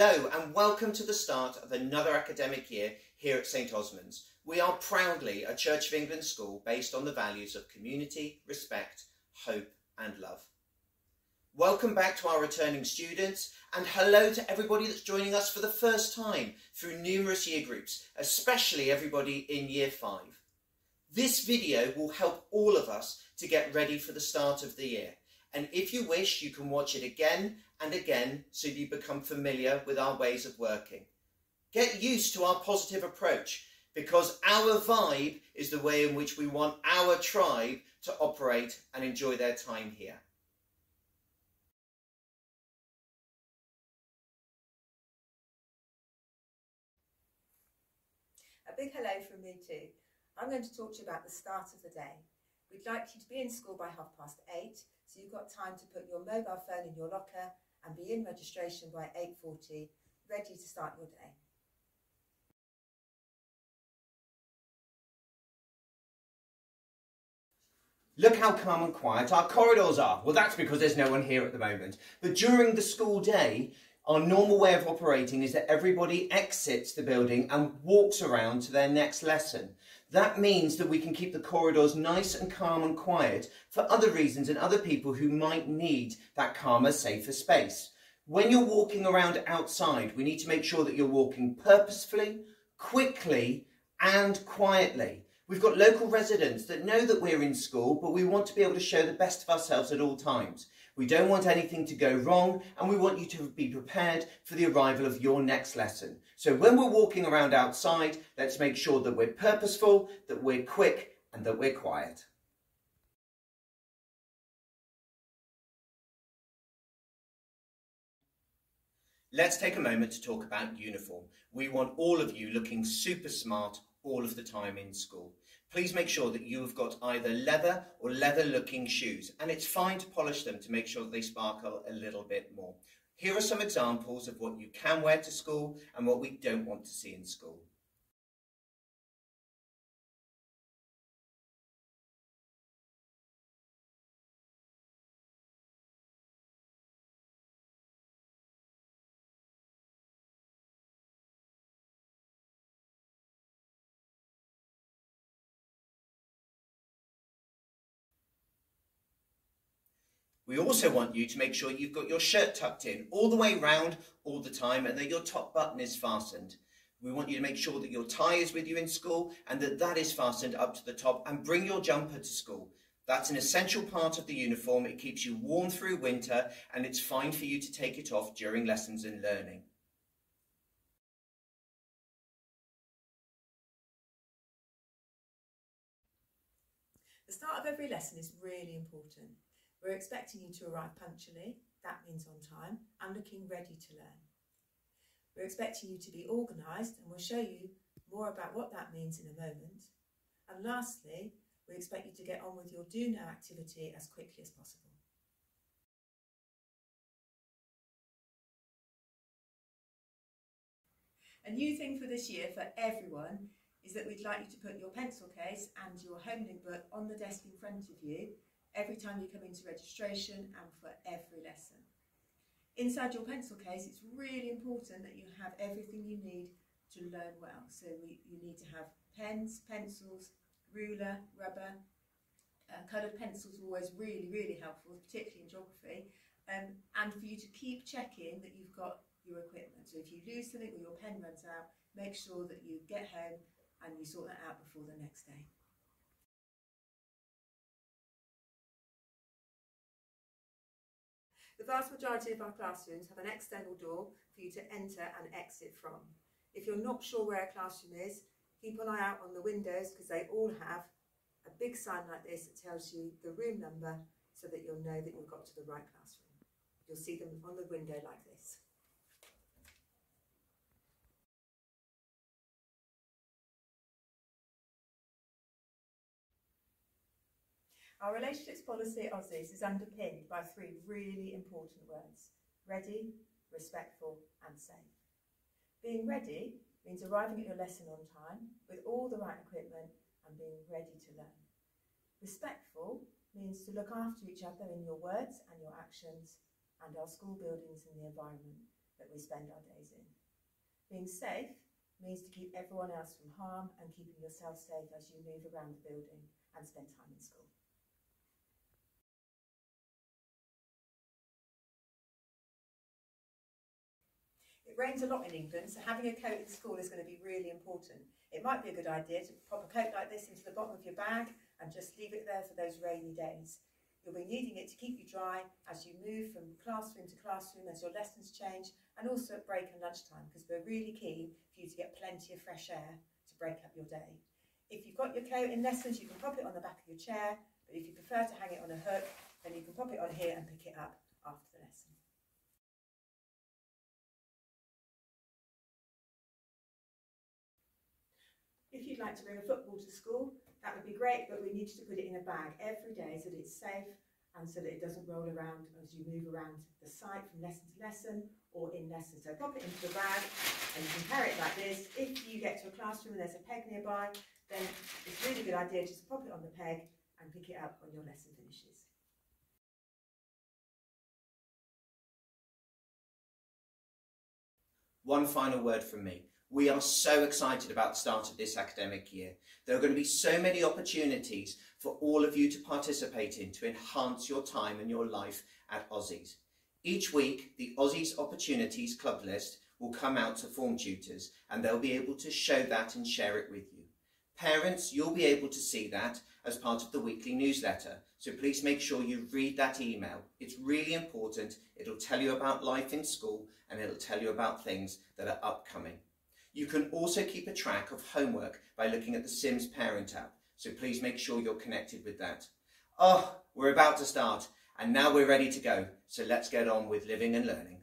Hello and welcome to the start of another academic year here at St Osmond's. We are proudly a Church of England school based on the values of community, respect, hope and love. Welcome back to our returning students and hello to everybody that's joining us for the first time through numerous year groups, especially everybody in Year 5. This video will help all of us to get ready for the start of the year. And if you wish, you can watch it again and again so you become familiar with our ways of working. Get used to our positive approach because our vibe is the way in which we want our tribe to operate and enjoy their time here. A big hello from me too. I'm going to talk to you about the start of the day. We'd like you to be in school by 8:30, so you've got time to put your mobile phone in your locker and be in registration by 8:40, ready to start your day. Look how calm and quiet our corridors are. Well, that's because there's no one here at the moment. But during the school day, our normal way of operating is that everybody exits the building and walks around to their next lesson. That means that we can keep the corridors nice and calm and quiet for other reasons and other people who might need that calmer, safer space. When you're walking around outside, we need to make sure that you're walking purposefully, quickly and quietly. We've got local residents that know that we're in school, but we want to be able to show the best of ourselves at all times. We don't want anything to go wrong and we want you to be prepared for the arrival of your next lesson. So when we're walking around outside, let's make sure that we're purposeful, that we're quick and that we're quiet. Let's take a moment to talk about uniform. We want all of you looking super smart all of the time in school. Please make sure that you have got either leather or leather looking shoes, and it's fine to polish them to make sure that they sparkle a little bit more. Here are some examples of what you can wear to school and what we don't want to see in school. We also want you to make sure you've got your shirt tucked in all the way round all the time and that your top button is fastened. We want you to make sure that your tie is with you in school and that that is fastened up to the top, and bring your jumper to school. That's an essential part of the uniform. It keeps you warm through winter and it's fine for you to take it off during lessons and learning. The start of every lesson is really important. We're expecting you to arrive punctually, that means on time, and looking ready to learn. We're expecting you to be organised, and we'll show you more about what that means in a moment. And lastly, we expect you to get on with your do now activity as quickly as possible. A new thing for this year for everyone is that we'd like you to put your pencil case and your homework book on the desk in front of you every time you come into registration and for every lesson. Inside your pencil case, it's really important that you have everything you need to learn well. So you need to have pens, pencils, ruler, rubber. Coloured pencils are always really helpful, particularly in geography. And for you to keep checking that you've got your equipment. So if you lose something or your pen runs out, make sure that you get home and you sort that out before the next day. The vast majority of our classrooms have an external door for you to enter and exit from. If you're not sure where a classroom is, keep an eye out on the windows because they all have a big sign like this that tells you the room number so that you'll know that you've got to the right classroom. You'll see them on the window like this. Our relationships policy at Aussies is underpinned by three really important words: ready, respectful and safe. Being ready means arriving at your lesson on time with all the right equipment and being ready to learn. Respectful means to look after each other in your words and your actions and our school buildings and the environment. that we spend our days in. Being safe means to keep everyone else from harm and keeping yourself safe as you move around the building and spend time in school. It rains a lot in England, so having a coat in school is going to be really important. It might be a good idea to pop a coat like this into the bottom of your bag and just leave it there for those rainy days. You'll be needing it to keep you dry as you move from classroom to classroom as your lessons change, and also at break and lunchtime, because we're really keen for you to get plenty of fresh air to break up your day. If you've got your coat in lessons, you can pop it on the back of your chair, but if you prefer to hang it on a hook, then you can pop it on here and pick it up after the lesson. If you'd like to bring a football to school, that would be great, but we need you to put it in a bag every day so that it's safe and so that it doesn't roll around as you move around the site from lesson to lesson or in lesson. So pop it into the bag and you can carry it like this. If you get to a classroom and there's a peg nearby, then it's a really good idea just to pop it on the peg and pick it up when your lesson finishes. One final word from me. We are so excited about the start of this academic year. There are going to be so many opportunities for all of you to participate in to enhance your time and your life at Aussies. Each week, the Aussies Opportunities Club list will come out to form tutors, and they'll be able to show that and share it with you. Parents, you'll be able to see that as part of the weekly newsletter, so please make sure you read that email. It's really important. It'll tell you about life in school and it'll tell you about things that are upcoming. You can also keep a track of homework by looking at the Sims Parent app, so please make sure you're connected with that. Oh, we're about to start, and now we're ready to go, so let's get on with living and learning.